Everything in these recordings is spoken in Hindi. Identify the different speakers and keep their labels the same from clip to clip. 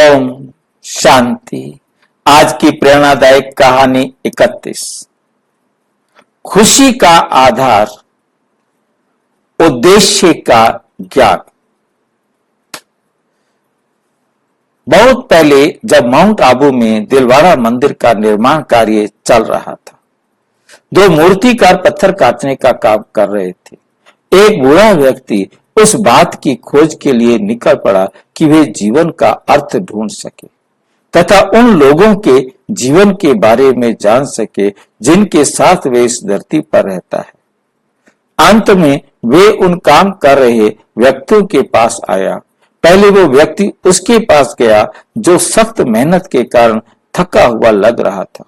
Speaker 1: ओम शांति। आज की प्रेरणादायक कहानी 31। खुशी का आधार, उद्देश्य का ज्ञान। बहुत पहले जब माउंट आबू में दिलवाड़ा मंदिर का निर्माण कार्य चल रहा था, दो मूर्तिकार पत्थर काटने का काम कर रहे थे। एक बूढ़ा व्यक्ति उस बात की खोज के लिए निकल पड़ा कि वे जीवन का अर्थ ढूंढ सके तथा उन लोगों के जीवन के बारे में जान सके जिनके साथ वे इस धरती पर रहता है। अंत में वे उन काम कर रहे व्यक्तियों के पास आया। पहले वो व्यक्ति उसके पास गया जो सख्त मेहनत के कारण थका हुआ लग रहा था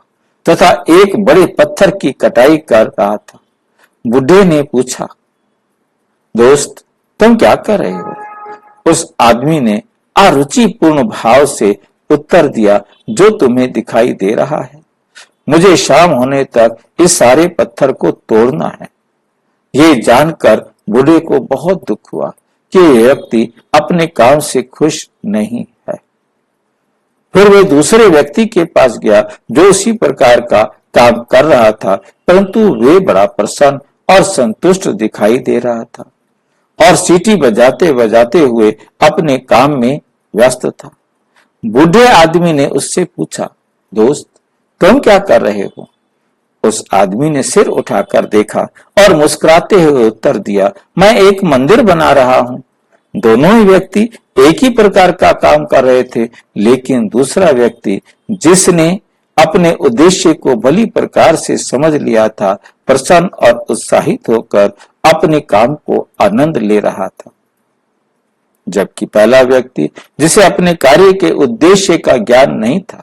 Speaker 1: तथा एक बड़े पत्थर की कटाई कर रहा था। बुढ़े ने पूछा, दोस्त, तुम क्या कर रहे हो? उस आदमी ने अरुचिपूर्ण भाव से उत्तर दिया, जो तुम्हें दिखाई दे रहा है। मुझे शाम होने तक इस सारे पत्थर को तोड़ना है। ये जानकर बूढ़े को बहुत दुख हुआ कि यह व्यक्ति अपने काम से खुश नहीं है। फिर वे दूसरे व्यक्ति के पास गया जो उसी प्रकार का काम कर रहा था, परंतु वे बड़ा प्रसन्न और संतुष्ट दिखाई दे रहा था और सीटी बजाते बजाते हुए अपने काम में व्यस्त था। बूढ़े आदमी ने उससे पूछा, दोस्त, तुम क्या कर रहे हो? उस आदमी ने सिर उठाकर देखा और मुस्कुराते हुए उत्तर दिया, मैं एक मंदिर बना रहा हूं। दोनों ही व्यक्ति एक ही प्रकार का काम कर रहे थे, लेकिन दूसरा व्यक्ति जिसने अपने उद्देश्य को भली प्रकार से समझ लिया था, प्रसन्न और उत्साहित होकर अपने काम को आनंद ले रहा था, जबकि पहला व्यक्ति जिसे अपने कार्य के उद्देश्य का ज्ञान नहीं था,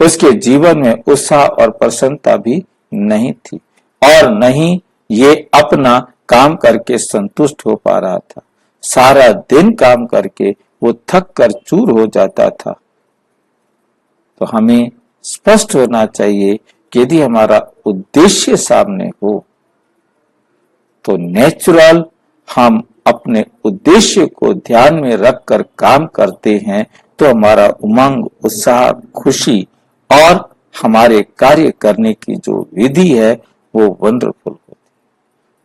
Speaker 1: उसके जीवन में उत्साह और प्रसन्नता भी नहीं थी और न ही ये अपना काम करके संतुष्ट हो पा रहा था। सारा दिन काम करके वो थक कर चूर हो जाता था। तो हमें स्पष्ट होना चाहिए कि यदि हमारा उद्देश्य सामने हो तो नेचुरल हम अपने उद्देश्य को ध्यान में रखकर काम करते हैं, तो हमारा उमंग, उत्साह, खुशी और हमारे कार्य करने की जो विधि है वो वंडरफुल होती है,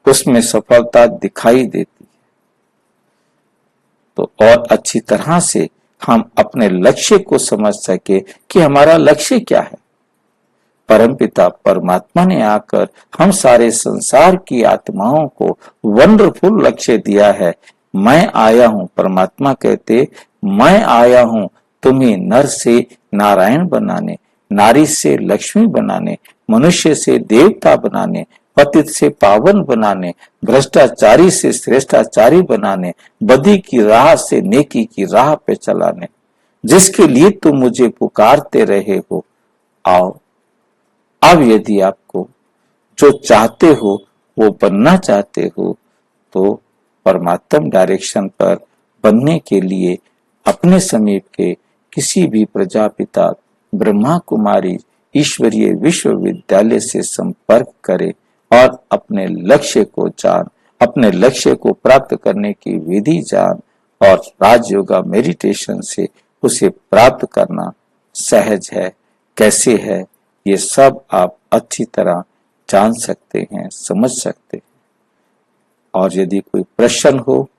Speaker 1: उसमें सफलता दिखाई देती है। तो और अच्छी तरह से हम अपने लक्ष्य को समझ सके कि हमारा लक्ष्य क्या है। परमपिता परमात्मा ने आकर हम सारे संसार की आत्माओं को वंडरफुल लक्ष्य दिया है। मैं आया हूं, परमात्मा कहते, मैं आया हूं तुम्हें नर से नारायण बनाने, नारी से लक्ष्मी बनाने, मनुष्य से देवता बनाने, पतित से पावन बनाने, भ्रष्टाचारी से श्रेष्ठाचारी बनाने, बदी की राह से नेकी की राह पे चलाने। जिसके लिए तुम मुझे पुकारते रहे हो, आओ। अब यदि आपको जो चाहते हो वो बनना चाहते हो, तो परमात्म डायरेक्शन पर बनने के लिए अपने समीप के किसी भी प्रजापिता, ब्रह्मा कुमारी ईश्वरीय विश्वविद्यालय से संपर्क करें और अपने लक्ष्य को जान, अपने लक्ष्य को प्राप्त करने की विधि जान, और राजयोगा मेडिटेशन से उसे प्राप्त करना सहज है। कैसे है ये सब आप अच्छी तरह जान सकते हैं, समझ सकते हैं। और यदि कोई प्रश्न हो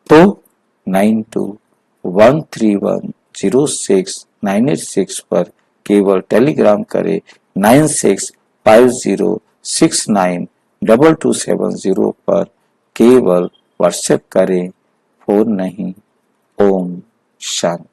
Speaker 1: तो 9213106986 पर केवल टेलीग्राम करें। 9650692270 पर केवल व्हाट्सएप करें, फोन नहीं। ओम शांति।